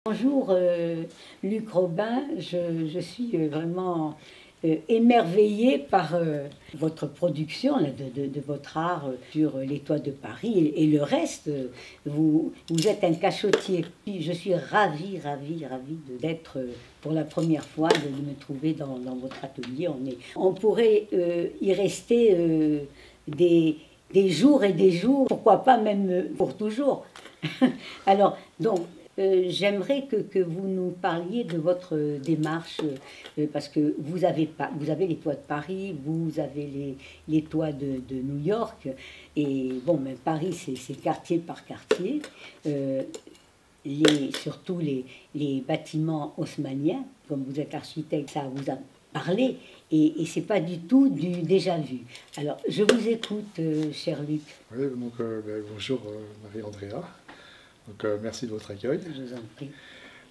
Bonjour Luc Robin, je suis vraiment émerveillée par votre production, là, de votre art sur les toits de Paris et le reste. Vous êtes un cachotier. Je suis ravie d'être pour la première fois, de me trouver dans votre atelier. On pourrait y rester des jours et des jours, pourquoi pas même pour toujours. Alors, donc, j'aimerais que vous nous parliez de votre démarche, parce que vous avez les toits de Paris, vous avez les toits de New York, et bon, mais Paris, c'est quartier par quartier, surtout les bâtiments haussmanniens, comme vous êtes architecte, ça vous a parlé, et c'est pas du tout du déjà vu. Alors, je vous écoute, cher Luc. Oui, donc bonjour Marie-Andrea. Donc merci de votre accueil. Je vous en prie.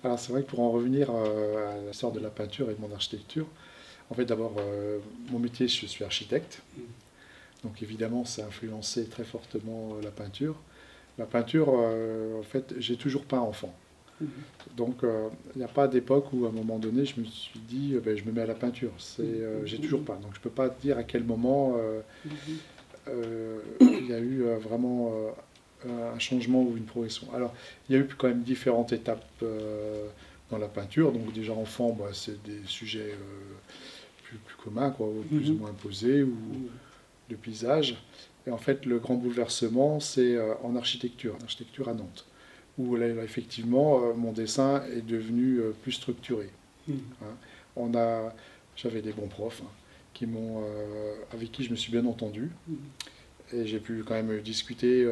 Alors c'est vrai que pour en revenir à l'histoire de la peinture et de mon architecture, en fait d'abord mon métier, je suis architecte. Donc évidemment ça a influencé très fortement la peinture. La peinture, en fait, j'ai toujours peint enfant. Donc il n'y a pas d'époque où à un moment donné je me suis dit je me mets à la peinture. J'ai toujours peint. Donc je ne peux pas dire à quel moment il y a eu vraiment un changement ou une progression. Alors, il y a eu quand même différentes étapes dans la peinture. Donc, déjà enfant, c'est des sujets plus communs, quoi, plus ou moins imposés, ou de paysage. Et en fait, le grand bouleversement, c'est en architecture à Nantes, où là, effectivement, mon dessin est devenu plus structuré. Hein. J'avais des bons profs avec qui je me suis bien entendu. Et j'ai pu quand même discuter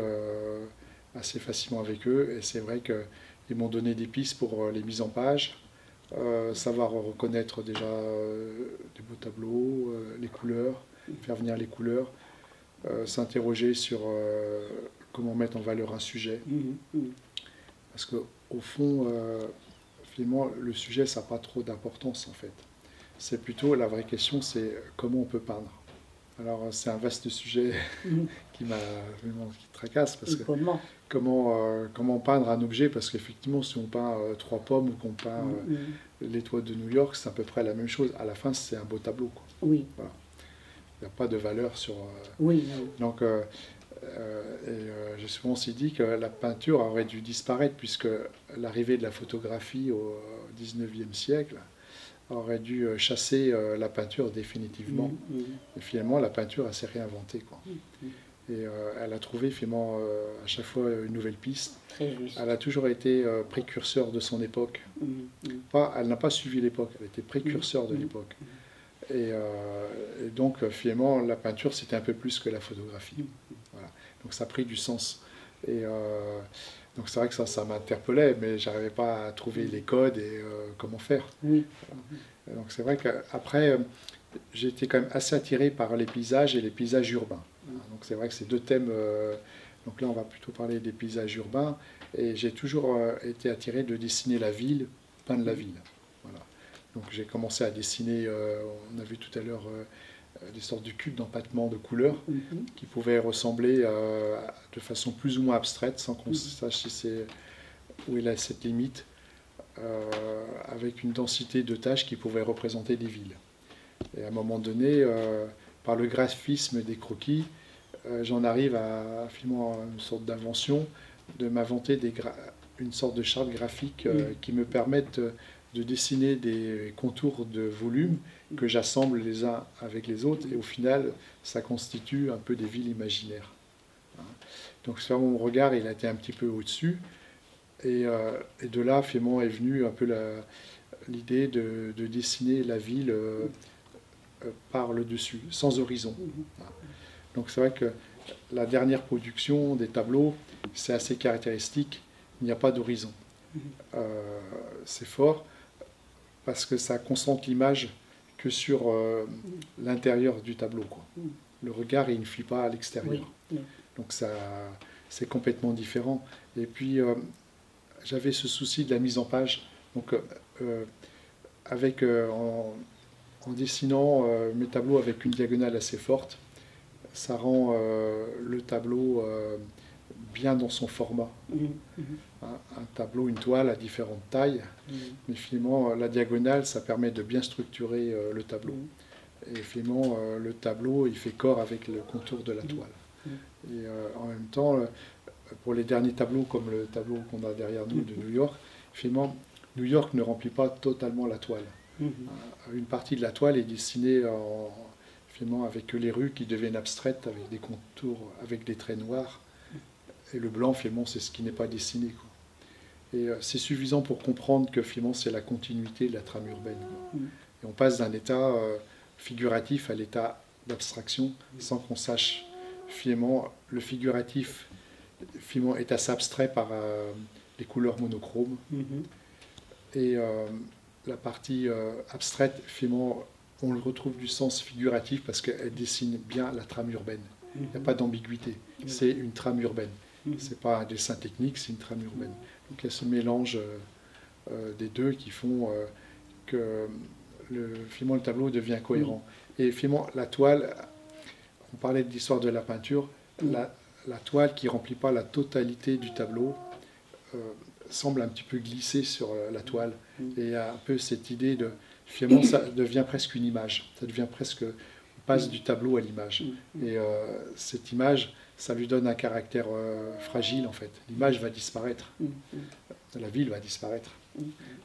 assez facilement avec eux. Et c'est vrai qu'ils m'ont donné des pistes pour les mises en page, savoir reconnaître déjà des beaux tableaux, les couleurs, faire venir les couleurs, s'interroger sur comment mettre en valeur un sujet. Parce qu'au fond, finalement, le sujet, ça n'a pas trop d'importance en fait. C'est plutôt, la vraie question, c'est comment on peut peindre. Alors c'est un vaste sujet qui tracasse, parce que comment peindre un objet, parce qu'effectivement si on peint trois pommes ou qu'on peint les toits de New York, c'est à peu près la même chose. À la fin c'est un beau tableau, quoi. Oui. Voilà. Il n'y a pas de valeur sur... Donc j'ai souvent aussi dit que la peinture aurait dû disparaître, puisque l'arrivée de la photographie au 19e siècle aurait dû chasser la peinture définitivement. Et finalement, la peinture, elle s'est réinventée, quoi. Et elle a trouvé finalement à chaque fois une nouvelle piste. Elle a toujours été précurseur de son époque. Elle n'a pas suivi l'époque, elle était précurseur de l'époque. Et donc finalement, la peinture, c'était un peu plus que la photographie. Voilà. Donc ça a pris du sens. Et donc c'est vrai que ça m'interpellait, mais j'arrivais pas à trouver les codes et comment faire. Voilà. Donc c'est vrai qu'après, j'ai été quand même assez attiré par les paysages et les paysages urbains. Donc c'est vrai que c'est deux thèmes. Donc là, on va plutôt parler des paysages urbains. Et j'ai toujours été attiré de dessiner la ville, peindre la ville. Voilà. Donc j'ai commencé à dessiner, on a vu tout à l'heure, des sortes de cubes d'empattement de couleurs qui pouvaient ressembler de façon plus ou moins abstraite, sans qu'on sache où est cette limite, avec une densité de tâches qui pouvaient représenter des villes. Et à un moment donné, par le graphisme des croquis, j'en arrive à finalement une sorte d'invention, de m'inventer une sorte de charte graphique qui me permette de dessiner des contours de volume que j'assemble les uns avec les autres, et au final, ça constitue un peu des villes imaginaires. Donc mon regard, il a été un petit peu au-dessus, et de là, finalement, est venue un peu l'idée de dessiner la ville par le dessus, sans horizon. Donc c'est vrai que la dernière production des tableaux, c'est assez caractéristique, il n'y a pas d'horizon. C'est fort, parce que ça concentre l'image que sur l'intérieur du tableau, quoi. Le regard, il ne fuit pas à l'extérieur. Donc c'est complètement différent. Et puis, j'avais ce souci de la mise en page. Donc, en dessinant mes tableaux avec une diagonale assez forte, ça rend le tableau bien dans son format. Un tableau, une toile à différentes tailles, mais finalement la diagonale, ça permet de bien structurer le tableau. Et finalement le tableau, il fait corps avec le contour de la toile. Et en même temps, pour les derniers tableaux, comme le tableau qu'on a derrière nous de New York, finalement, New York ne remplit pas totalement la toile. Une partie de la toile est dessinée finalement avec les rues qui deviennent abstraites, avec des contours, avec des traits noirs. Et le blanc, finalement, c'est ce qui n'est pas dessiné, quoi. Et c'est suffisant pour comprendre que finalement, c'est la continuité de la trame urbaine, quoi. Et on passe d'un état figuratif à l'état d'abstraction sans qu'on sache. Finalement, le figuratif finalement, est assez abstrait par les couleurs monochromes. Et la partie abstraite, finalement, on le retrouve du sens figuratif parce qu'elle dessine bien la trame urbaine. Il n'y a pas d'ambiguïté. C'est une trame urbaine. Ce n'est pas un dessin technique, c'est une trame urbaine. Donc il y a ce mélange des deux qui font que finalement, le tableau devient cohérent. Et finalement, la toile, on parlait de l'histoire de la peinture, la toile qui ne remplit pas la totalité du tableau semble un petit peu glisser sur la toile. Et il y a un peu cette idée de, finalement, ça devient presque une image. Ça devient presque, on passe du tableau à l'image. Et cette image, ça lui donne un caractère fragile, en fait. L'image va disparaître. La ville va disparaître.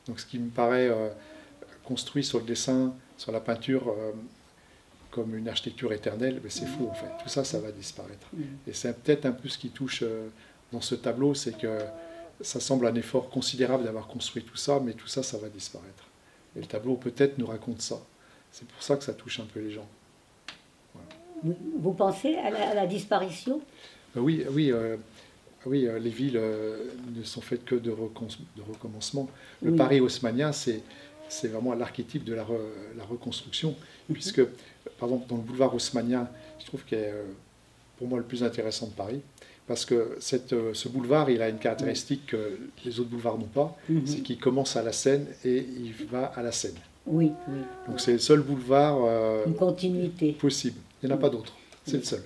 Donc ce qui me paraît construit sur le dessin, sur la peinture, comme une architecture éternelle, mais c'est faux, en fait. Tout ça, ça va disparaître. Et c'est peut-être un peu ce qui touche dans ce tableau, c'est que ça semble un effort considérable d'avoir construit tout ça, mais tout ça, ça va disparaître. Et le tableau, peut-être, nous raconte ça. C'est pour ça que ça touche un peu les gens. Voilà. Vous pensez à la disparition? Oui, les villes ne sont faites que de recommencement. Le Paris haussmannien, c'est vraiment l'archétype de la reconstruction, puisque, par exemple, dans le boulevard haussmannien, je trouve qu'il est, pour moi, le plus intéressant de Paris, parce que ce boulevard, il a une caractéristique que les autres boulevards n'ont pas, c'est qu'il commence à la Seine et il va à la Seine. Oui. Donc c'est le seul boulevard une continuité possible. Il n'y en a pas d'autre. C'est le seul.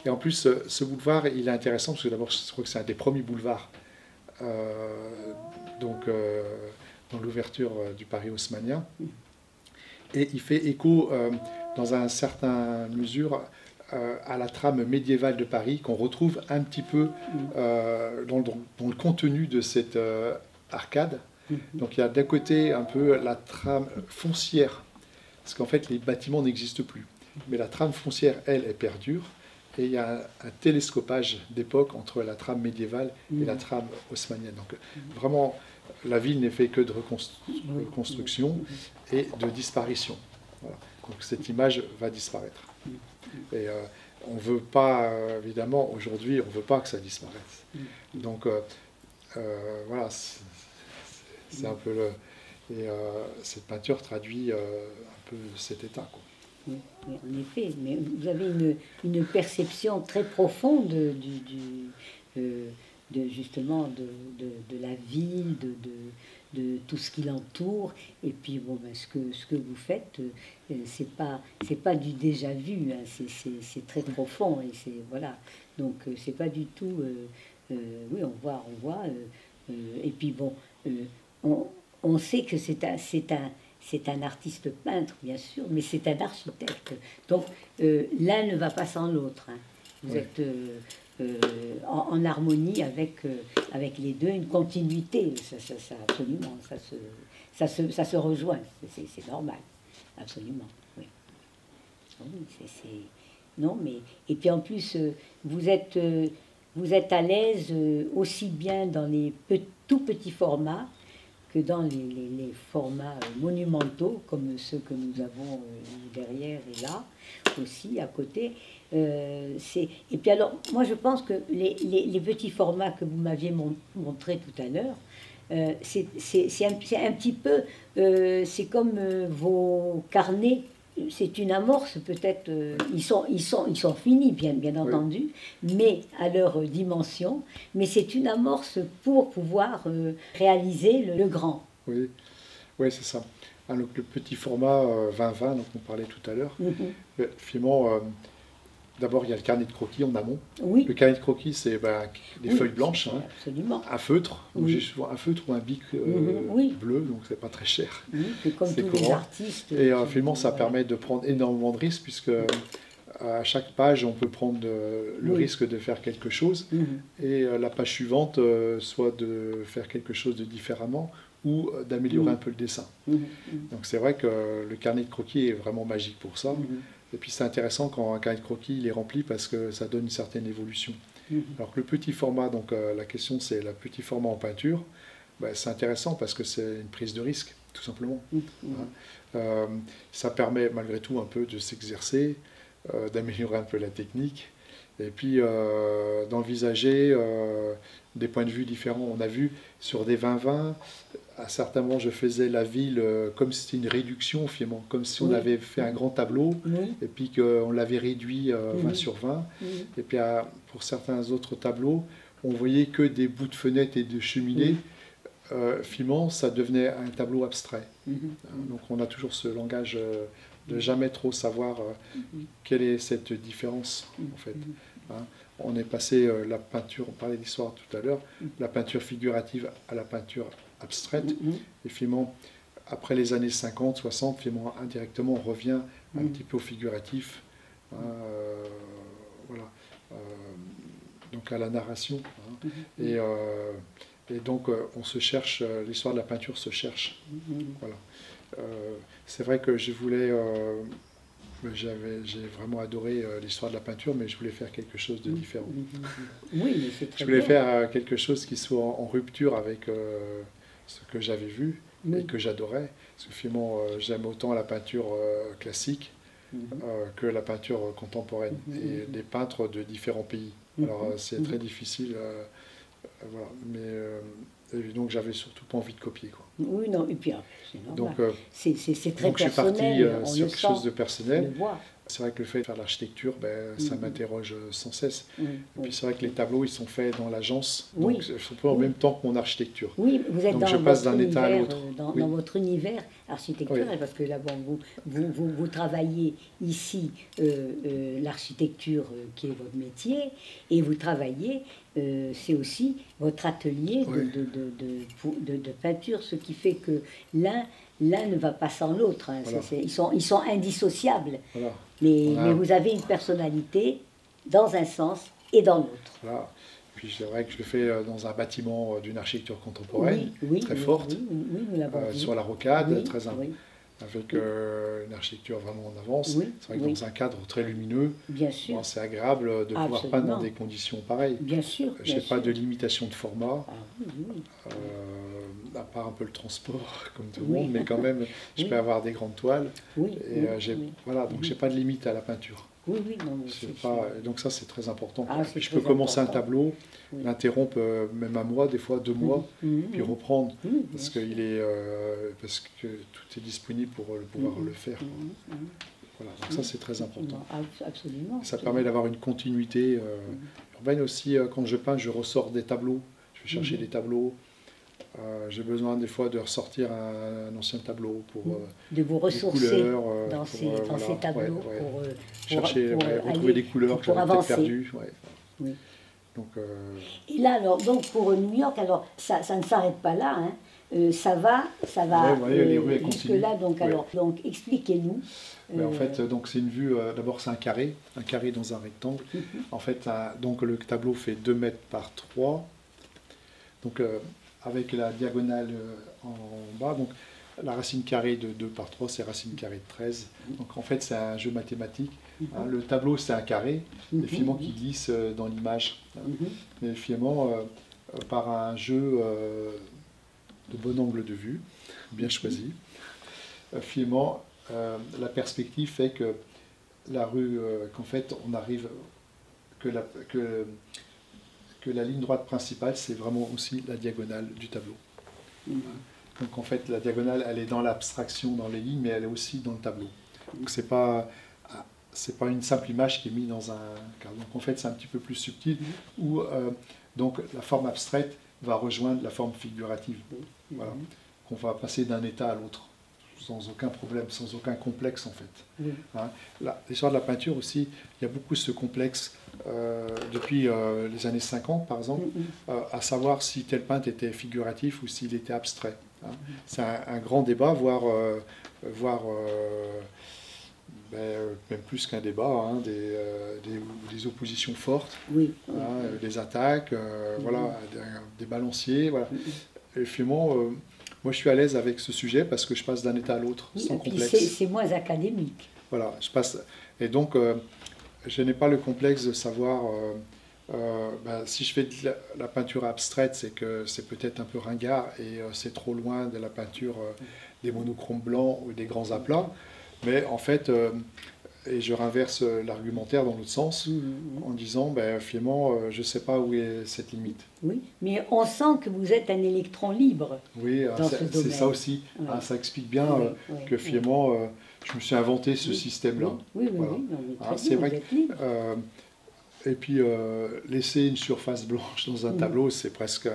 Et en plus, ce boulevard, il est intéressant, parce que d'abord, je crois que c'est un des premiers boulevards dans l'ouverture du Paris haussmannien. Et il fait écho, dans une certaine mesure, à la trame médiévale de Paris, qu'on retrouve un petit peu dans le contenu de cette arcade. Donc il y a d'un côté un peu la trame foncière, parce qu'en fait les bâtiments n'existent plus. Mais la trame foncière, elle perdure. Et il y a un télescopage d'époque entre la trame médiévale et la trame haussmannienne. Donc vraiment, la ville n'est fait que de reconstruction et de disparition. Voilà. Donc cette image va disparaître. Et on ne veut pas, évidemment, aujourd'hui, on ne veut pas que ça disparaisse. Donc voilà, c'est un peu et cette peinture traduit un peu cet état, quoi. Oui, en effet, mais vous avez une perception très profonde justement de la ville, de tout ce qui l'entoure. Et puis bon, ben, ce que vous faites, c'est pas du déjà vu, hein, c'est très profond, et c'est voilà. Donc c'est pas du tout. Oui, on voit. Et puis bon, on sait que c'est un artiste peintre, bien sûr, mais c'est un architecte. Donc, l'un ne va pas sans l'autre. Hein. Vous êtes en harmonie avec les deux, une continuité. Ça absolument, ça se rejoint. C'est normal, absolument. Oui. Non, mais et puis en plus, vous êtes à l'aise aussi bien dans les tout petits formats que dans les formats monumentaux, comme ceux que nous avons derrière et là, aussi, à côté. Et puis alors, moi je pense que les petits formats que vous m'aviez montré tout à l'heure, c'est un petit peu, c'est comme vos carnets. C'est une amorce peut-être, ils sont finis bien entendu, mais à leur dimension, mais c'est une amorce pour pouvoir réaliser le grand. Oui, c'est ça. Donc, le petit format 20-20 dont on parlait tout à l'heure, finalement, D'abord, il y a le carnet de croquis en amont. Oui. Le carnet de croquis, c'est des feuilles blanches, hein, absolument. un feutre. Oui. J'ai souvent un feutre ou un bic Oui. bleu, donc c'est pas très cher. Oui, c'est comme tous les artistes. Et finalement, ça permet de prendre énormément de risques, puisque à chaque page, on peut prendre le risque de faire quelque chose, et la page suivante, soit de faire quelque chose de différemment, ou d'améliorer un peu le dessin. Donc c'est vrai que le carnet de croquis est vraiment magique pour ça. Et puis c'est intéressant quand un carnet de croquis il est rempli parce que ça donne une certaine évolution. Alors que le petit format, donc la question c'est le petit format en peinture, c'est intéressant parce que c'est une prise de risque, tout simplement. Ça permet malgré tout un peu de s'exercer, d'améliorer un peu la technique, et puis d'envisager des points de vue différents. On a vu sur des 20-20, à certains moments, je faisais la ville comme si c'était une réduction, finalement, comme si on avait fait un grand tableau, et puis qu'on l'avait réduit 20 sur 20. Et puis pour certains autres tableaux, on voyait que des bouts de fenêtres et de cheminées. Finalement, ça devenait un tableau abstrait. Donc on a toujours ce langage de jamais trop savoir quelle est cette différence, en fait. On est passé la peinture, on parlait d'histoire tout à l'heure, la peinture figurative à la peinture abstraite. Et finalement, après les années 50, 60, finalement, indirectement, on revient un petit peu au figuratif. Voilà. Donc à la narration. Et donc on se cherche, l'histoire de la peinture se cherche. Voilà. C'est vrai que je voulais... j'ai vraiment adoré l'histoire de la peinture, mais je voulais faire quelque chose de différent. Oui, mais c'est très Je voulais bien. faire quelque chose qui soit en rupture avec ce que j'avais vu et que j'adorais. Parce que finalement, j'aime autant la peinture classique que la peinture contemporaine. Et des peintres de différents pays. Alors c'est très difficile. Voilà. Mais donc j'avais surtout pas envie de copier, quoi. Oui, non, et puis c'est normal. Donc, c'est très donc je suis personnel. parti sur quelque chose de personnel. On le voit. C'est vrai que le fait de faire l'architecture, ça m'interroge sans cesse. Et puis c'est vrai que les tableaux, ils sont faits dans l'agence, donc ils sont pas en même temps que mon architecture. Oui, vous êtes donc dans je passe d'un votre état à univers, l'autre. dans votre univers architectural, parce que là, bon, vous travaillez ici l'architecture qui est votre métier, et vous travaillez, c'est aussi votre atelier de peinture, ce qui fait que l'un ne va pas sans l'autre. Hein. Voilà. Ils sont indissociables. Voilà. Mais vous avez une personnalité dans un sens et dans l'autre. Voilà. Puis c'est vrai que je le fais dans un bâtiment d'une architecture contemporaine, très forte, sur la rocade, très avec une architecture vraiment en avance. C'est vrai que dans un cadre très lumineux, c'est agréable de pouvoir peindre dans des conditions pareilles. Bien sûr. Je n'ai pas de limitation de format, à part un peu le transport, comme tout le monde, mais quand même, je peux avoir des grandes toiles. Voilà, donc je n'ai pas de limite à la peinture. Donc ça, c'est très important. Je peux commencer un tableau, l'interrompre même un mois, des fois 2 mois, puis reprendre, parce que tout est disponible pour pouvoir le faire. Voilà, donc ça, c'est très important. Absolument. Ça permet d'avoir une continuité urbaine aussi. Quand je peins, je ressors des tableaux, je vais chercher des tableaux. J'ai besoin des fois de ressortir un ancien tableau pour de vous ressourcer couleurs, dans ces tableaux pour retrouver des couleurs que j'avais peut-être perdues. Donc, et là, alors, donc pour New York, alors ça ne s'arrête pas là, hein. Ça va jusque là. Donc expliquez-nous. En fait, donc c'est une vue. D'abord, c'est un carré dans un rectangle. En fait, donc le tableau fait 2 mètres par 3. Donc avec la diagonale en bas, donc la racine carrée de 2 par 3, c'est racine carrée de 13. Donc en fait, c'est un jeu mathématique. Le tableau, c'est un carré, et finalement qui glisse dans l'image. Mais finalement, par un jeu de bon angle de vue, bien choisi, finalement, la perspective fait que la rue, qu'en fait, on arrive, que la ligne droite principale, c'est vraiment aussi la diagonale du tableau. Donc en fait, la diagonale, elle est dans l'abstraction, dans les lignes, mais elle est aussi dans le tableau. Donc c'est pas une simple image qui est mise dans un cadre. Donc en fait, c'est un petit peu plus subtil, où donc la forme abstraite va rejoindre la forme figurative. Voilà. On va passer d'un état à l'autre. sans aucun problème, sans aucun complexe en fait. Oui. Hein. L'histoire de la peinture aussi, il y a beaucoup ce complexe depuis les années 50 par exemple, à savoir si tel peintre était figuratif ou s'il était abstrait. Hein. C'est un grand débat, voire même plus qu'un débat, hein, des oppositions fortes, Oui. hein, des attaques, voilà, des balanciers. Voilà. Et finalement, moi je suis à l'aise avec ce sujet parce que je passe d'un état à l'autre sans complexe. C'est moins académique. Voilà, je passe. Et donc, je n'ai pas le complexe de savoir. Si je fais de la peinture abstraite, c'est que c'est peut-être un peu ringard et c'est trop loin de la peinture des monochromes blancs ou des grands aplats. Mais en fait, et je renverse l'argumentaire dans l'autre sens en disant, finalement, je ne sais pas où est cette limite. Oui, mais on sent que vous êtes un électron libre. Oui, c'est ça aussi. Oui. Ah, ça explique bien que finalement, je me suis inventé ce système-là. Oui, voilà. C'est vrai que, et puis, laisser une surface blanche dans un tableau, c'est presque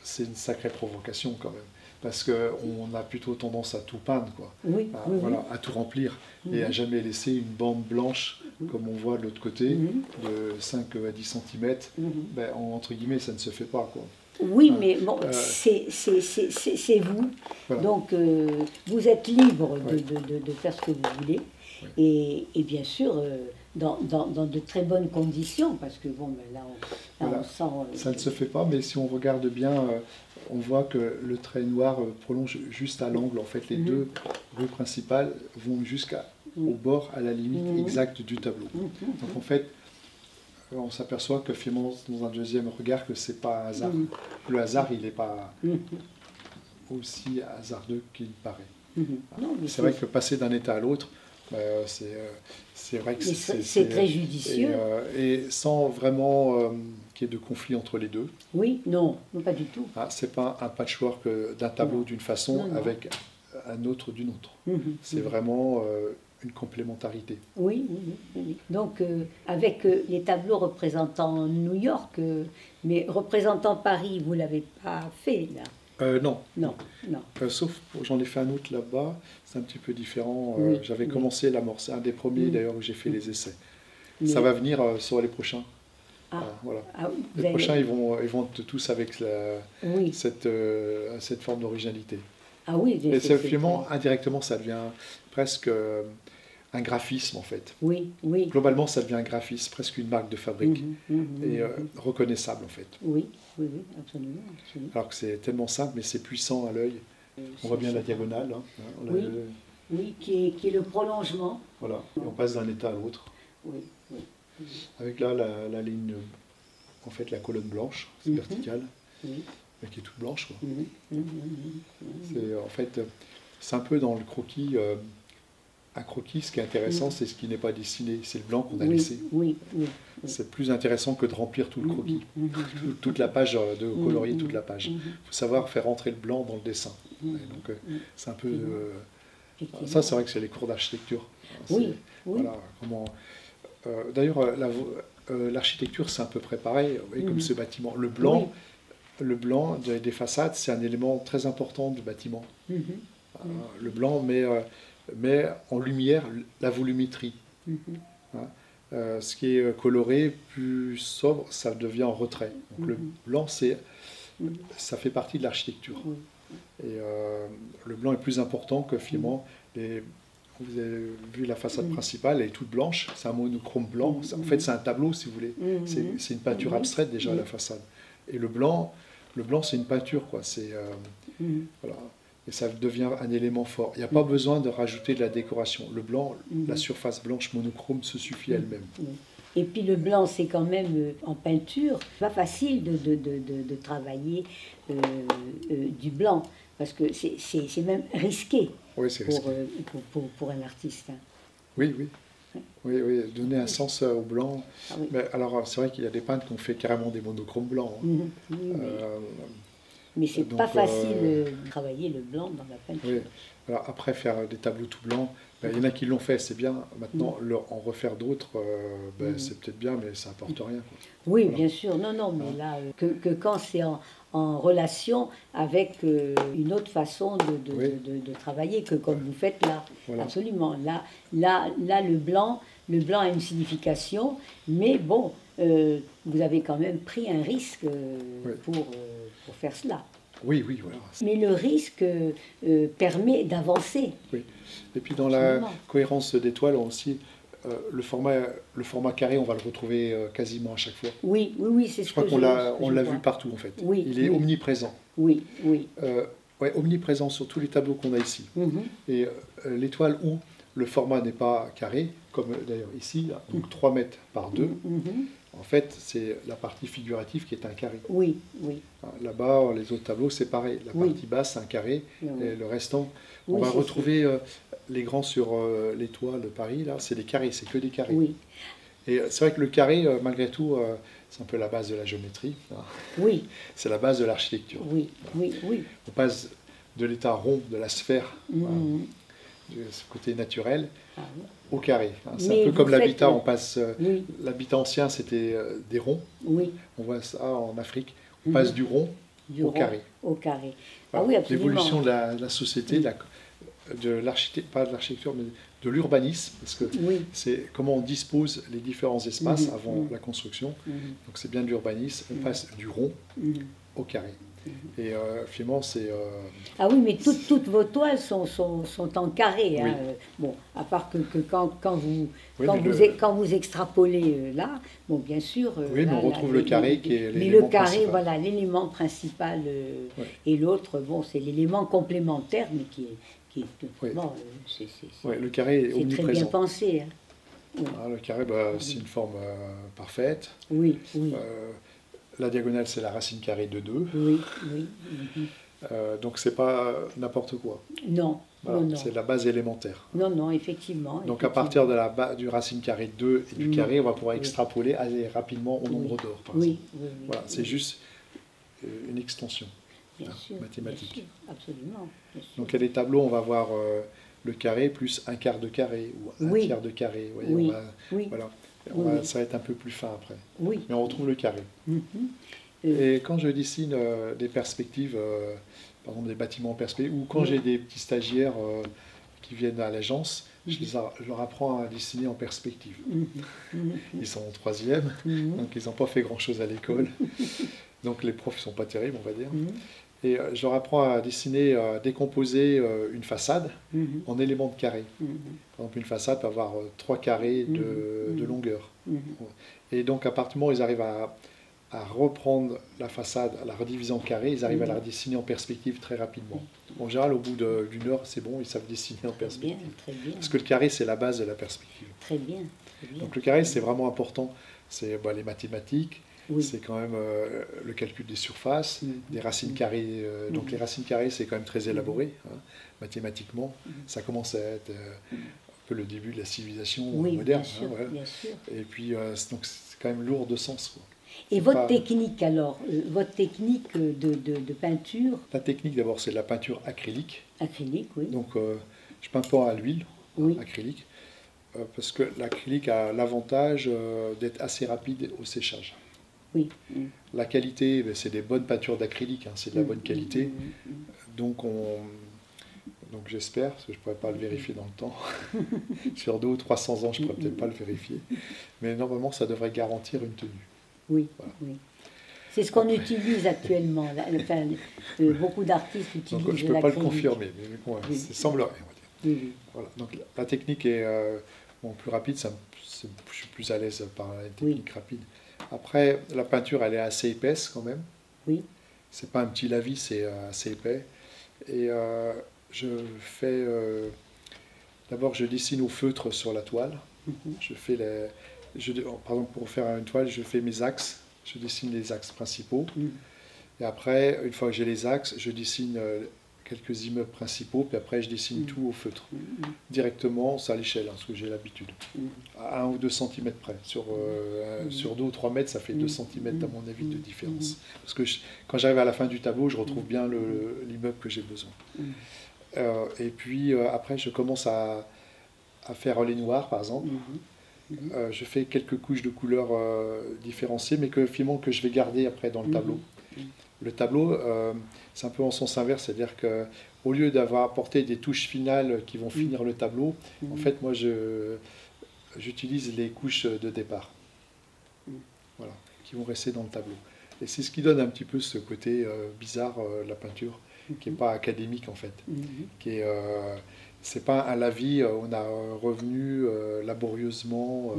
c'est une sacrée provocation quand même. Parce qu'on a plutôt tendance à tout peindre, quoi. À tout remplir, et à jamais laisser une bande blanche, comme on voit de l'autre côté, de 5 à 10 cm. Entre guillemets, ça ne se fait pas, quoi. Oui, mais bon, c'est vous. Voilà. Donc, vous êtes libre de faire ce que vous voulez. Et bien sûr, dans de très bonnes conditions, parce que bon, là on sent... Ça ne se fait pas, mais si on regarde bien, on voit que le trait noir prolonge juste à l'angle. En fait, les deux rues principales vont jusqu'au bord, à la limite exacte du tableau. Donc en fait, on s'aperçoit que finalement, dans un deuxième regard, que c'est pas un hasard. Le hasard, il n'est pas aussi hasardeux qu'il paraît. C'est vrai que passer d'un état à l'autre, c'est vrai que c'est très judicieux. Et sans vraiment qu'il y ait de conflit entre les deux. Oui, non, pas du tout. C'est pas un patchwork d'un tableau d'une façon avec un autre d'une autre. C'est vraiment une complémentarité. Oui. Donc, avec les tableaux représentant New York, mais représentant Paris, vous ne l'avez pas fait, là? Non. Sauf, j'en ai fait un autre là-bas, c'est un petit peu différent. J'avais commencé l'amorce, c'est un des premiers d'ailleurs où j'ai fait les essais. Ça va venir sur les prochains. Voilà. Les prochains, ils vont tous avec cette forme d'originalité. Et finalement, indirectement, ça devient presque un graphisme en fait. Oui. Globalement, ça devient un graphisme, presque une marque de fabrique, et reconnaissable en fait. Oui, absolument. Alors que c'est tellement simple, mais c'est puissant à l'œil. On voit bien la diagonale. Oui, qui est le prolongement. Voilà, et on passe d'un état à l'autre. Oui. Avec là, la ligne, en fait, la colonne blanche, c'est verticale, mais qui est toute blanche, quoi. En fait, c'est un peu dans le croquis. Un croquis, ce qui est intéressant, c'est ce qui n'est pas dessiné, c'est le blanc qu'on a laissé. C'est plus intéressant que de remplir tout le croquis, toute la page, de colorier toute la page. Il faut savoir faire rentrer le blanc dans le dessin. Donc, c'est un peu... ça, c'est vrai que c'est les cours d'architecture. Voilà, d'ailleurs, l'architecture, c'est à peu près pareil, comme ce bâtiment. Le blanc des façades, c'est un élément très important du bâtiment. Le blanc met en lumière la volumétrie. Ce qui est coloré, plus sobre, ça devient en retrait. Donc le blanc, ça fait partie de l'architecture. Et le blanc est plus important que finalement, vous avez vu la façade principale, elle est toute blanche, c'est un monochrome blanc. En fait, c'est un tableau, si vous voulez. C'est une peinture abstraite déjà, la façade. Et le blanc c'est une peinture, quoi. Voilà. Et ça devient un élément fort. Il n'y a pas besoin de rajouter de la décoration. Le blanc, la surface blanche monochrome se suffit elle-même. Et puis le blanc, c'est quand même, en peinture, pas facile de travailler du blanc, parce que c'est même risqué, pour un artiste. Oui, donner un sens au blanc. Mais alors, c'est vrai qu'il y a des peintres qui ont fait carrément des monochromes blancs. Mais c'est pas facile de travailler le blanc dans la peinture. Alors après, faire des tableaux tout blancs, il y en a qui l'ont fait, c'est bien. Maintenant, en refaire d'autres, c'est peut-être bien, mais ça n'apporte rien. Oui, bien sûr. Non, mais là, que quand c'est en relation avec une autre façon de travailler que comme vous faites là. Voilà. Absolument. Là, le blanc a une signification, mais bon, vous avez quand même pris un risque pour faire cela. Oui, oui, voilà. Mais le risque permet d'avancer. Oui. Et puis dans la cohérence des toiles aussi, le format carré, on va le retrouver quasiment à chaque fois. Oui, oui, oui, c'est ce que je vois. Je crois qu'on l'a vu partout en fait. Oui, il est omniprésent. Oui, oui. Ouais, omniprésent sur tous les tableaux qu'on a ici. Et l'étoile où le format n'est pas carré, comme d'ailleurs ici, là, donc 3 mètres par 2, en fait, c'est la partie figurative qui est un carré. Oui, oui. Là-bas, les autres tableaux, c'est pareil. La partie basse, c'est un carré, et le restant, on va retrouver les grands sur l'étoile de Paris, là, c'est des carrés, c'est que des carrés. Oui. Et c'est vrai que le carré, malgré tout, c'est un peu la base de la géométrie. Oui. C'est la base de l'architecture. Oui, oui, oui. On passe de l'état rond, de la sphère, de ce côté naturel, au carré. C'est un peu comme l'habitat, on passe... L'habitat ancien, c'était des ronds. Oui. On voit ça en Afrique. On passe du rond au carré. Au carré. Voilà. Ah oui, absolument. L'évolution de la société, de l'architecture, pas de l'architecture, mais de l'urbanisme, parce que c'est comment on dispose les différents espaces avant la construction. Donc c'est bien de l'urbanisme, on passe du rond au carré. Et finalement, c'est... Ah oui, mais toutes vos toiles sont en carré. Hein. Bon, à part que quand vous extrapolez là, bon, bien sûr... oui, mais on retrouve le carré qui est l'élément Mais le carré, principal. voilà, l'élément principal. Et l'autre, bon, c'est l'élément complémentaire, mais qui est bon, le carré est omniprésent. C'est très bien pensé. Hein. Le carré, c'est une forme parfaite. Oui, oui. La diagonale, c'est la racine carrée de 2. Oui, oui. Donc, c'est pas n'importe quoi. Non, voilà, non. C'est la base élémentaire. Non, non, effectivement. Donc, à partir de du racine carrée de 2 et du carré, on va pouvoir extrapoler assez rapidement au nombre d'or, par exemple. Voilà, c'est juste une extension mathématique. Bien sûr, absolument. Bien sûr. Donc, il y a des tableaux, on va voir le carré plus un quart de carré ou un tiers de carré. Vous voyez, voilà. Ça va être un peu plus fin après. Oui. Mais on retrouve le carré. Et quand je dessine des perspectives, par exemple des bâtiments en perspective, ou quand j'ai des petits stagiaires qui viennent à l'agence, je leur apprends à dessiner en perspective. Ils sont en 3e, donc ils n'ont pas fait grand-chose à l'école. Donc les profs ne sont pas terribles, on va dire. Et je leur apprends à dessiner, à décomposer une façade en éléments de carré. Par exemple, une façade peut avoir 3 carrés de longueur. Et donc, à partir du moment où ils arrivent à reprendre la façade, à la rediviser en carrés, ils arrivent à la redessiner en perspective très rapidement. En général, au bout d'une heure, c'est bon, ils savent dessiner en perspective. Très bien. Parce que le carré, c'est la base de la perspective. Très bien. Donc le carré, c'est vraiment important. C'est les mathématiques, c'est quand même le calcul des surfaces, des racines carrées. Donc les racines carrées, c'est quand même très élaboré, mathématiquement. Ça commence à être un peu le début de la civilisation moderne. Bien sûr. Et puis, donc c'est quand même lourd de sens, quoi. Et votre technique alors, votre technique de peinture? La technique d'abord, c'est de la peinture acrylique. Acrylique, oui. Donc je peins pas à l'huile, acrylique, parce que l'acrylique a l'avantage d'être assez rapide au séchage. Oui. La qualité, c'est des bonnes peintures d'acrylique, c'est de la bonne qualité. Donc j'espère, parce que je ne pourrais pas le vérifier dans le temps, sur 200 ou 300 ans, je ne pourrais peut-être pas le vérifier, mais normalement ça devrait garantir une tenue. Oui, oui. C'est ce qu'on utilise actuellement. Enfin, beaucoup d'artistes utilisent donc, je ne peux pas le confirmer, mais bon, ça semblerait, on va dire. Voilà. Donc la technique est plus rapide, je suis plus à l'aise par la technique rapide. Après, la peinture, elle est assez épaisse quand même. Oui. C'est pas un petit lavis, c'est assez épais. Et je fais... D'abord, je dessine au feutre sur la toile. Je fais par exemple, pour faire une toile, je fais mes axes. Je dessine les axes principaux. Et après, une fois que j'ai les axes, je dessine quelques immeubles principaux. Puis après, je dessine tout au feutre. Directement, c'est à l'échelle, parce que j'ai l'habitude. À 1 ou 2 cm près. Sur 2 ou 3 mètres, ça fait 2 cm, à mon avis, de différence. Parce que quand j'arrive à la fin du tableau, je retrouve bien l'immeuble que j'ai besoin. Et puis, après, je commence à faire les noirs, par exemple. Je fais quelques couches de couleurs différenciées, mais finalement que je vais garder après dans le tableau. Le tableau, c'est un peu en sens inverse, c'est-à-dire qu'au lieu d'avoir apporté des touches finales qui vont finir le tableau, en fait, moi, j'utilise les couches de départ, voilà, qui vont rester dans le tableau. Et c'est ce qui donne un petit peu ce côté bizarre de la peinture, qui n'est pas académique en fait, qui est, c'est pas un lavis, on a revenu laborieusement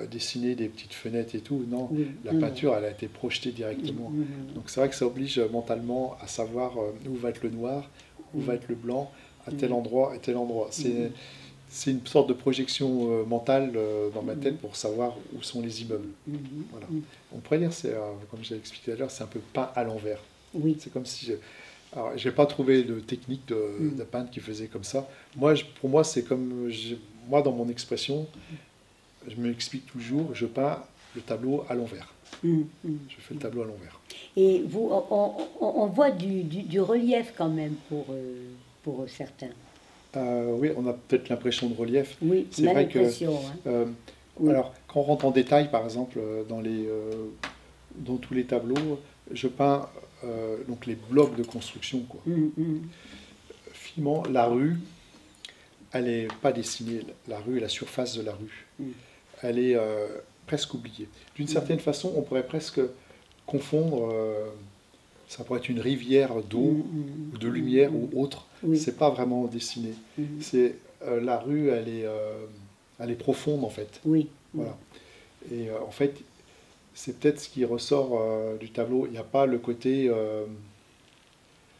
dessiner des petites fenêtres et tout. Non, la peinture, elle a été projetée directement. Donc c'est vrai que ça oblige mentalement à savoir où va être le noir, où va être le blanc, à tel endroit et tel endroit. C'est une sorte de projection mentale dans ma tête pour savoir où sont les immeubles. Voilà. On pourrait dire, comme j'ai expliqué tout à l'heure, c'est un peu peint à l'envers. Oui. C'est comme si... Alors, je n'ai pas trouvé de technique de peintre qui faisait comme ça. Moi, pour moi, c'est comme... Moi, dans mon expression, je m'explique toujours, je peins le tableau à l'envers. Je fais le tableau à l'envers. Et vous, on voit du relief quand même pour certains. Oui, on a peut-être l'impression de relief. Oui, c'est vrai que oui. Alors, quand on rentre en détail, par exemple, dans tous les tableaux, je peins donc les blocs de construction, quoi. Finalement, la rue, elle n'est pas dessinée. La rue, la surface de la rue, elle est presque oubliée. D'une certaine façon, on pourrait presque confondre. Ça pourrait être une rivière d'eau ou de lumière ou autre. C'est pas vraiment dessiné. C'est la rue, elle est profonde en fait. Oui. Voilà. Et en fait, c'est peut-être ce qui ressort du tableau. Il n'y a pas le côté.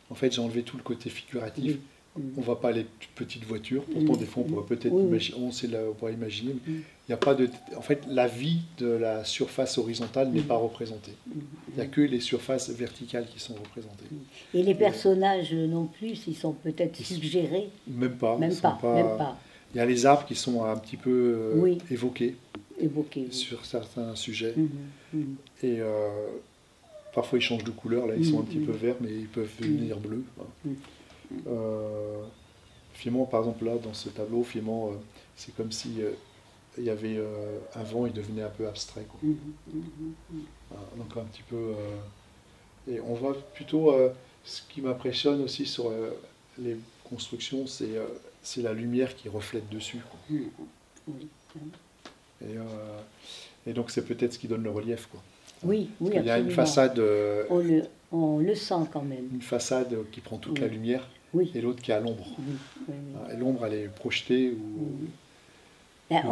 En fait, j'ai enlevé tout le côté figuratif. On ne voit pas les petites voitures. Pourtant, des fois, on pourrait peut-être imaginer. On pourrait imaginer. Il n'y a pas de. En fait, la vie de la surface horizontale n'est pas représentée. Il n'y a que les surfaces verticales qui sont représentées. Et les personnages non plus, ils sont peut-être suggérés. Même pas. Même pas. Il y a les arbres qui sont un petit peu évoqués sur certains sujets. Et parfois, ils changent de couleur. Là, ils sont un petit peu verts, mais ils peuvent devenir bleus. Finalement, par exemple, là, dans ce tableau, finalement, c'est comme si il y avait un vent, il devenait un peu abstrait, quoi. Donc un petit peu... et on voit plutôt... ce qui m'impressionne aussi sur les constructions, c'est la lumière qui reflète dessus, quoi. Et donc c'est peut-être ce qui donne le relief, quoi. Oui, absolument. Il y a une façade... on le sent quand même. Une façade qui prend toute la lumière, et l'autre qui est à l'ombre. Et l'ombre, elle est projetée ou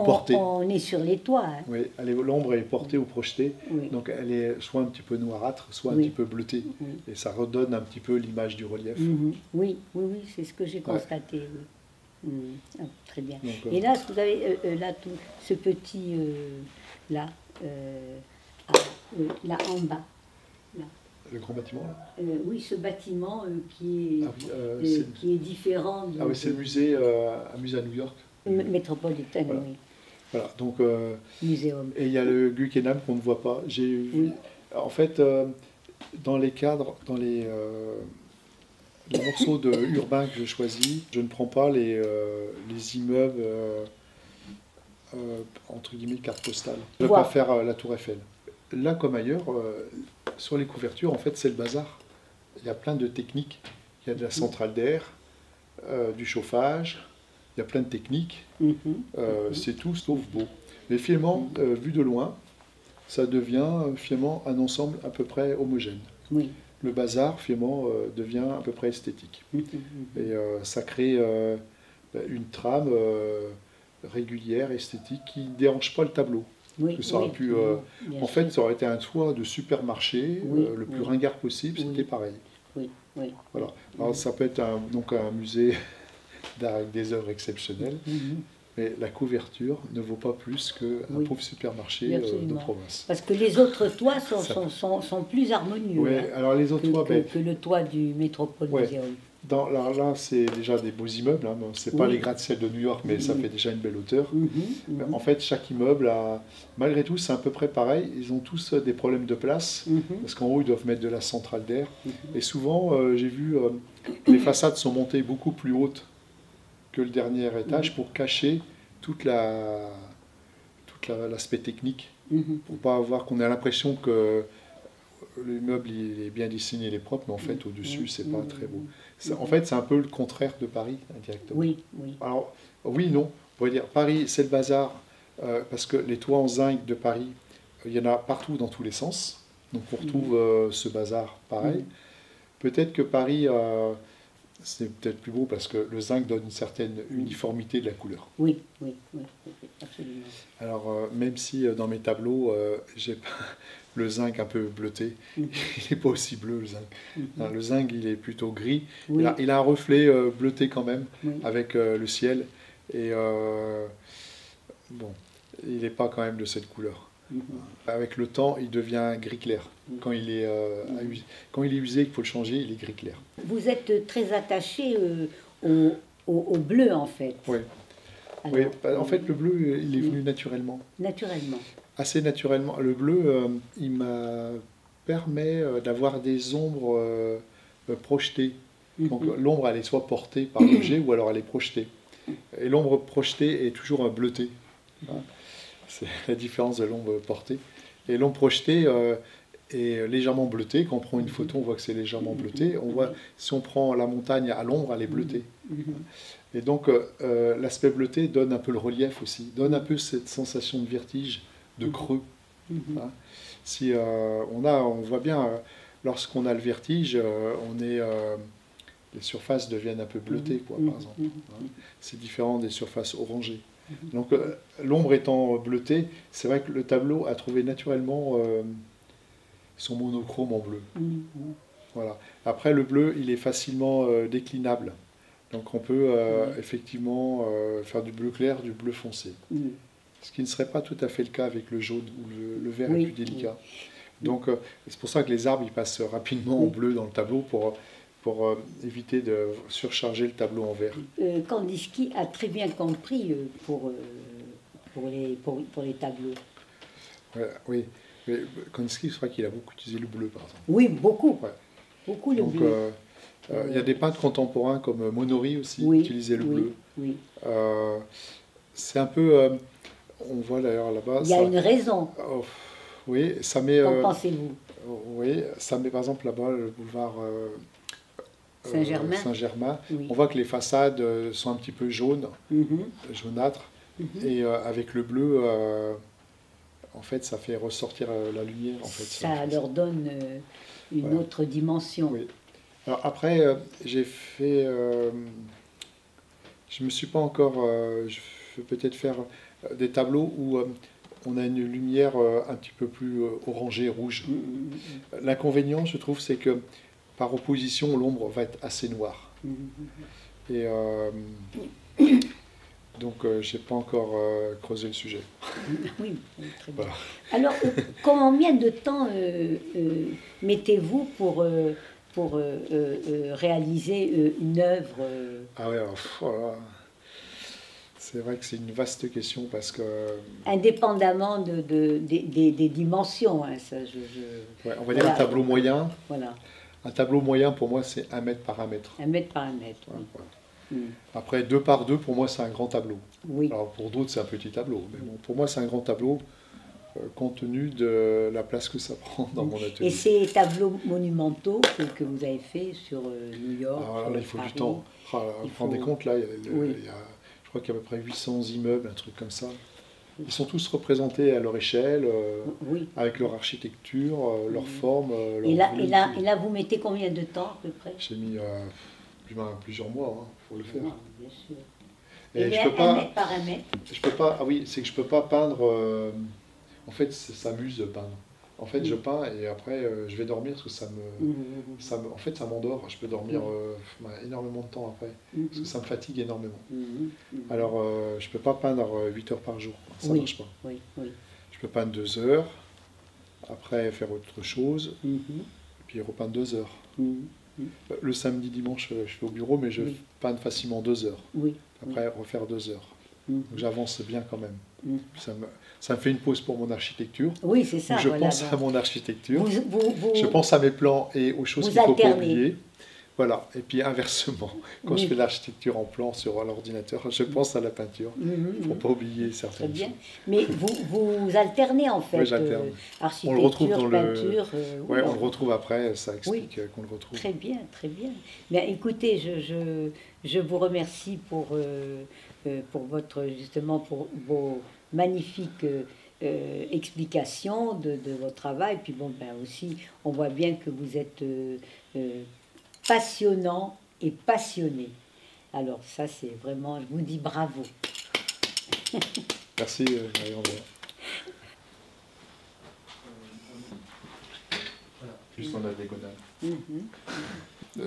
portée. On est sur les toits. Hein. Oui, l'ombre est portée ou projetée, donc elle est soit un petit peu noirâtre, soit un petit peu bleutée. Et ça redonne un petit peu l'image du relief. Oui, c'est ce que j'ai constaté. Très bien. Donc, et là, vous avez là, ce petit... là en bas. Là. Le grand bâtiment là oui, ce bâtiment qui est différent. Ah oui, c'est le musée, un musée à New York. Métropolitain, voilà. oui. Voilà, donc... Muséum. Et il y a le Guggenheim qu'on ne voit pas. J'ai vu... En fait, dans les cadres, dans les morceaux urbains que je choisis, je ne prends pas les immeubles, entre guillemets, carte postale. Je ne veux pas faire la Tour Eiffel. Là, comme ailleurs, sur les couvertures, en fait, c'est le bazar. Il y a plein de techniques. Il y a de la centrale d'air, du chauffage, il y a plein de techniques. C'est tout sauf beau. Mais finalement, vu de loin, ça devient finalement un ensemble à peu près homogène. Le bazar, finalement, devient à peu près esthétique. Et ça crée une trame régulière, esthétique, qui ne dérange pas le tableau. Ça aurait pu, en fait, ça aurait été un toit de supermarché, le plus ringard possible, c'était pareil. Voilà. Alors, ça peut être donc un musée d'art avec des œuvres exceptionnelles, mais la couverture ne vaut pas plus qu'un pauvre supermarché de province. Parce que les autres toits sont plus harmonieux alors les autres toits, que le toit du Metropolitan. Là, c'est déjà des beaux immeubles. Hein. C'est pas les gratte-ciel de New York, mais ça fait déjà une belle hauteur. En fait, chaque immeuble a, malgré tout, c'est à peu près pareil. Ils ont tous des problèmes de place, parce qu'en haut, ils doivent mettre de la centrale d'air. Et souvent, j'ai vu, les façades sont montées beaucoup plus hautes que le dernier étage pour cacher toute l'aspect technique, pour pas avoir qu'on ait l'impression que l'immeuble il est bien dessiné, il est propre, mais en fait au-dessus c'est pas très beau. En fait c'est un peu le contraire de Paris indirectement. Oui, oui. Alors oui, non, on pourrait dire Paris c'est le bazar, parce que les toits en zinc de Paris, il y en a partout dans tous les sens, donc on retrouve ce bazar pareil. Peut-être que Paris, c'est peut-être plus beau parce que le zinc donne une certaine uniformité de la couleur. Oui, oui, oui, absolument. Alors, même si dans mes tableaux, j'ai le zinc un peu bleuté, il n'est pas aussi bleu le zinc. Le zinc, il est plutôt gris. Oui. Il a un reflet bleuté quand même, Oui. avec le ciel. Et bon, il n'est pas quand même de cette couleur. Avec le temps, il devient gris clair. Quand il est, quand il est usé, qu'il faut le changer, il est gris clair. Vous êtes très attaché au bleu, en fait. Oui. Alors, oui. En fait, le bleu, il est venu naturellement. Naturellement. Assez naturellement. Le bleu, il permet d'avoir des ombres projetées. Donc l'ombre, elle est soit portée par l'objet ou alors elle est projetée. Et l'ombre projetée est toujours bleutée. C'est la différence de l'ombre portée. Et l'ombre projetée est légèrement bleutée. Quand on prend une photo, on voit que c'est légèrement bleuté. On voit, si on prend la montagne à l'ombre, elle est bleutée. Et donc l'aspect bleuté donne un peu le relief aussi, donne un peu cette sensation de vertige, de creux. Si on voit bien, lorsqu'on a le vertige, les surfaces deviennent un peu bleutées, quoi, par exemple. C'est différent des surfaces orangées. Donc l'ombre étant bleutée, c'est vrai que le tableau a trouvé naturellement son monochrome en bleu. Voilà. Après, le bleu, il est facilement déclinable. Donc on peut effectivement faire du bleu clair, du bleu foncé. Ce qui ne serait pas tout à fait le cas avec le jaune, où le vert est plus délicat. Donc c'est pour ça que les arbres ils passent rapidement en bleu dans le tableau pour éviter de surcharger le tableau en vert. Kandinsky a très bien compris pour les tableaux. Oui, mais Kandinsky, c'est vrai qu'il a beaucoup utilisé le bleu, par exemple. Oui, beaucoup. Beaucoup le bleu. Il y a des peintres contemporains comme Monori aussi qui utilisaient le bleu. C'est un peu... on voit d'ailleurs là-bas... Il y a une raison. Oui, ça met... Qu'en pensez-vous? Oui, ça met par exemple là-bas le boulevard... Saint-Germain. Saint-Germain. On voit que les façades sont un petit peu jaunes, jaunâtres, et avec le bleu, en fait, ça fait ressortir la lumière. En fait, ça leur donne une autre dimension. Oui. Alors après, j'ai fait... je ne me suis pas encore... je vais peut-être faire des tableaux où on a une lumière un petit peu plus orangée, rouge. L'inconvénient, je trouve, c'est que par opposition, l'ombre va être assez noire. Et donc, je n'ai pas encore creusé le sujet. Oui, très bien. Voilà. Alors, combien de temps mettez-vous pour réaliser une œuvre Ah oui, alors, voilà. C'est vrai que c'est une vaste question parce que... Indépendamment des dimensions. Hein, ça, ouais, on va dire un tableau moyen. Voilà. Un tableau moyen, pour moi, c'est 1 mètre par 1 mètre. 1 mètre par 1 mètre, oui. Après, 2 par 2, pour moi, c'est un grand tableau. Oui. Alors, pour d'autres, c'est un petit tableau. Mais bon, pour moi, c'est un grand tableau, compte tenu de la place que ça prend dans mon atelier. Et ces tableaux monumentaux que vous avez faits sur New York, alors là, il faut du temps. Vous vous rendez compte, là, je crois qu'il y a à peu près 800 immeubles, un truc comme ça. Ils sont tous représentés à leur échelle, avec leur architecture, leur forme. Et là, vous mettez combien de temps à peu près? J'ai mis plusieurs mois pour le faire. Bien sûr. Et je peux pas, 1 mètre par 1 mètre. Je peux pas. Ah oui, c'est que je peux pas peindre. En fait, ça m'amuse de peindre. En fait, je peins et après, je vais dormir parce que en fait, ça m'endort. Je peux dormir énormément de temps après parce que ça me fatigue énormément. Alors, je peux pas peindre 8 heures par jour. Ça marche pas. Je peux peindre 2 heures. Après, faire autre chose. Et puis repeindre 2 heures. Le samedi, dimanche, je suis au bureau, mais je peins facilement 2 heures. Après, refaire 2 heures. Donc j'avance bien quand même. Ça me fait une pause pour mon architecture. Oui, c'est ça. Donc, je pense à mon architecture. Je pense à mes plans et aux choses qu'il ne faut pas oublier. Voilà, et puis inversement, quand je fais l'architecture en plan sur l'ordinateur, je pense à la peinture. Il ne faut pas oublier certaines Très bien. choses. Mais vous alternez en fait, Oui, j'alterne. architecture, On le retrouve dans peinture. Oui, on le retrouve après, ça explique qu'on le retrouve. Très bien, très bien. Bien, écoutez, je vous remercie pour votre, justement, pour vos magnifiques explications de votre travail. Puis bon, ben aussi, on voit bien que vous êtes passionnant et passionné. Alors ça, c'est vraiment, je vous dis bravo. Merci, Marie-André. Juste dans la diagonale.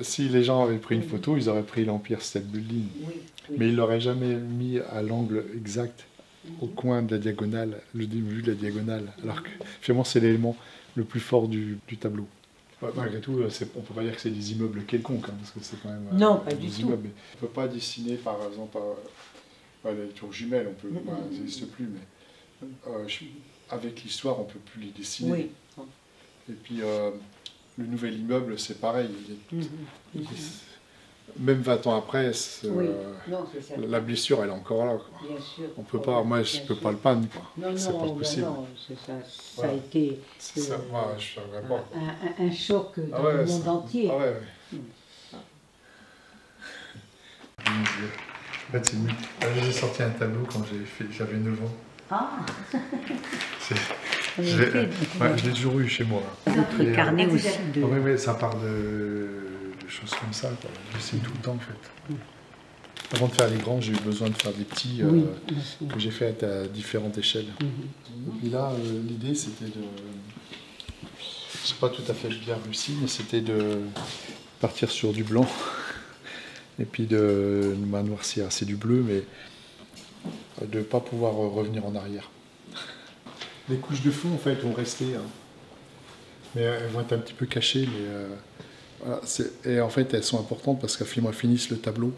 Si les gens avaient pris une photo, ils auraient pris l'Empire State Building. Mais ils ne l'auraient jamais mis à l'angle exact, au coin de la diagonale, le début de la diagonale. Alors que finalement, c'est l'élément le plus fort du tableau. Malgré tout, on ne peut pas dire que c'est des immeubles quelconques, parce que c'est quand même non, pas du tout. Immeubles. On ne peut pas dessiner, par exemple, les tours jumelles, ça n'existe plus, mais avec l'histoire, on ne peut plus les dessiner. Oui. Et puis, le nouvel immeuble, c'est pareil. Même 20 ans après, la blessure, elle est encore là. Quoi. Bien sûr. On peut pas, moi, je ne peux pas le peindre. C'est pas possible. Non, ça a été moi, je savais pas, un choc dans le monde entier. Ah ouais. En fait, j'ai sorti un tableau quand j'avais 9 ans. Ah. Je l'ai toujours eu chez moi. Votre carnet aussi de... Oui, ça part de choses comme ça. Je dessine tout le temps, en fait. Avant de faire les grands, j'ai eu besoin de faire des petits que j'ai fait à différentes échelles. Et puis là, l'idée, c'était de... C'est pas tout à fait bien réussi, mais c'était de partir sur du blanc et puis de noircir. C'est du bleu, mais de ne pas pouvoir revenir en arrière. Les couches de fond, en fait, vont rester, mais elles vont être un petit peu cachées. Mais, voilà, et en fait, elles sont importantes parce qu'elles finissent le tableau.